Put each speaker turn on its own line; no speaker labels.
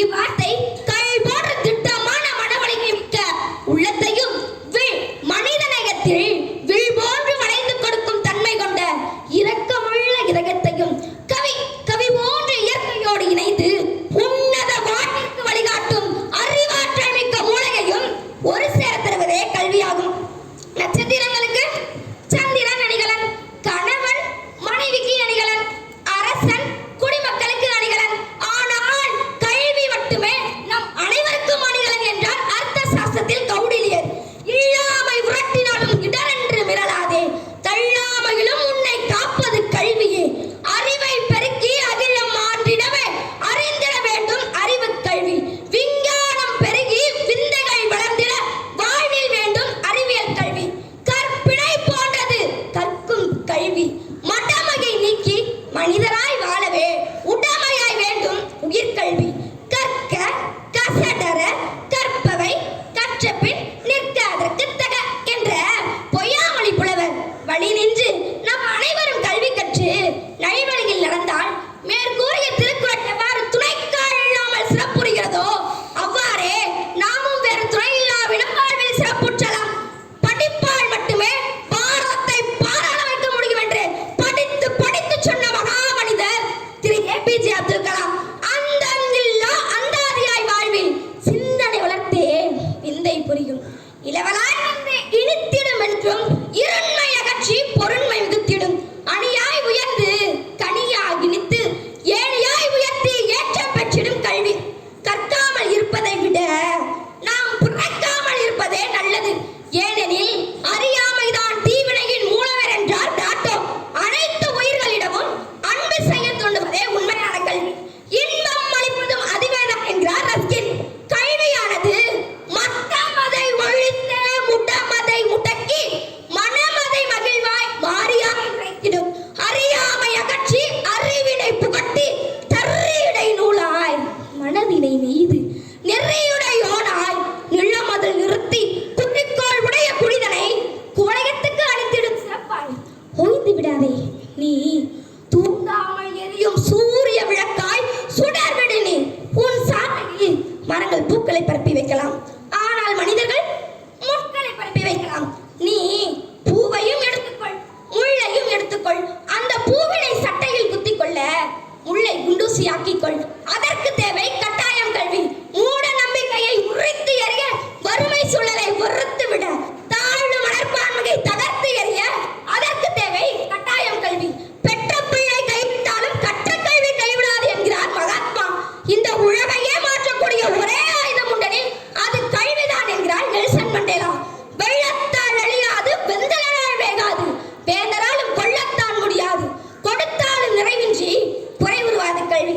இவ்வார்த்தை கல் போன்ற திட்டமான மனவழிக்கை மிக்க உள்ளத்தையும் மனிதநேயத்தில் வில் போன்று வளைந்து கொடுக்கும் தன்மை கொண்ட இரக்கமுள்ள இதயத்தையும் கவி போன்ற இயற்கையோடு இணைந்து உன்னத வாழ்க்கைக்கு வழிகாட்டும் அறிவாற்றல் மிக்க மூளையையும் ஒரு சேர தருவதே கல்வியாகும். நட்சத்திரங்களுக்கு சந்திரன் அணிகலன், கணவன் மனைவிக்கு அணிகலன், அரசன் குடிமக்களுக்கு அணிகலன். ஆனால் கல்வி மட்டுமே நம் அனைவருக்கும் அணிகலன் என்றார் அர்த்த சாஸ்திரத்தில் கௌடில்யர். இல்லாமை உரட்டினாலும் இடரென்று மிரளாதே, தள்ளாமையிலும் உன்னை காப்பது கல்வியே. அறிவை பெருக்கி அகிலம் ஆண்டிடவே அறிந்திட வேண்டும் அறிவு கல்வி. விஞ்ஞானம் பெருகி விந்தைகள் வளர்ந்திட வாழ்வில் வேண்டும் அறிவியல் கல்வி. கற்பிணை போன்றது கற்கும் கல்வி. மடமையை நீக்கி மனிதராய் வாழவே உடமையாய் வேண்டும் உயிர்கல்வி. கற்க கசடர கற்பவை கற்ற பின் நிற்க அதற்கு தக என்ற பொய்யாமொழி புலவர் வழி நின்று நம் அனைவரும் கல்வி கற்று நல்வழியில் நடந்தால் மேற்கூறிய திருக்குறள் எவ்வாறு துணைக்கால் இல்லாமல் சிறப்புறுகிறதோ அவ்வாறே நாமும் வேறு துணை இல்லாவிடம் வாழ்வில் சிறப்புற்றலாம். படிப்பால் மட்டுமே பாரதத்தை பாராள வைக்க முடியும் என்று படித்து படித்து சொன்ன மகா மனிதர் திரு APJ அப்துல் கலாம். அந்தமில்லா அந்தாதியாய் வாழ்வில் சிந்தனை வளர்த்தே விந்தை புரியும். இளவலாய் வந்து இனித்திடும் என்றும் இருண்மை அகற்றி பொருண்மை மிகுத்திடும். அணியாய் உயர்ந்து கனியாய் இனித்து ஏணியாய் உயர்த்தி ஏற்றம் பெற்றிடும் கல்வி. கற்காமல் இருப்பதை விட நாம் பிறக்காமல் இருப்பதே நல்லது. ஏனெனில் அறியாமைதான் தீவினையின் மூலவர் என்றார் டாட்டோ. அனைத்து உயிர்களிடமும் அன்பு செய்ய தூண்டுவதே உண்மையான கல்வி. இன்பம் அளிப்பதும் அதிவேதம் என்கிறார் ரஸ்கின். கல்வியானது மத்தமதை ஒழித்தே முடமதை முடக்கி மனமதை மகிழ்வாய் மாறியாய் உரைத்திடும். அறியாமை அகற்றி அறிவினை புகட்டி தர்றியடை நூலாய் மனதினை மீது நெறியுடையோனாய் நிலமதில் நிறுத்தி குறிக்கோள் உடைய குடிதனை குவளையத்துக்கு அளித்திடும் சிறப்பாய் ஓய்ந்து விடாதே. நீ தூங்காமல் எரியும் சூரிய விளக்காய் சுடர்விடு. நீ உன் சாலையில் மரங்கள் பூக்களை பரப்பி வைக்கலாம், ஆனால் மனிதர்கள் முட்களை பரப்பி வைக்கலாம். நீ பூவையும் எடுத்துக்கொள், முள்ளையும் எடுத்துக்கொள். அந்த பூவினை சட்டையில் குத்திக் கொள்ள முள்ளை குண்டூசியாக்கிக்கொள். அதற்கு தேவை கட்டாயம் கல்வி. மூட நம்பிக்கையை உரித்து எறிய, வறுமை சூழலை ஒருத்து விட, தாழ்வு மனப்பான்மையை தகர்த்து எறிய அதற்கு தேவை கட்டாயம் கல்வி. பெற்ற பிள்ளை கைவிட்டாலும் கற்ற கல்வி கைவிடாது என்கிறார் மகாத்மா. இந்த உலகையே மாற்றக்கூடிய ஒரே ஆயுதம் உண்டெனில் அது கல்விதான் என்கிறார் நெல்சன் மண்டேலா. வெள்ளத்தால் அழியாது, வெந்தலால் வேகாது, வேந்தராலும் கொள்ளத்தான் முடியாது, கொடுத்தாலும் நிறைவின்றி குறைவுருவாது கல்வி.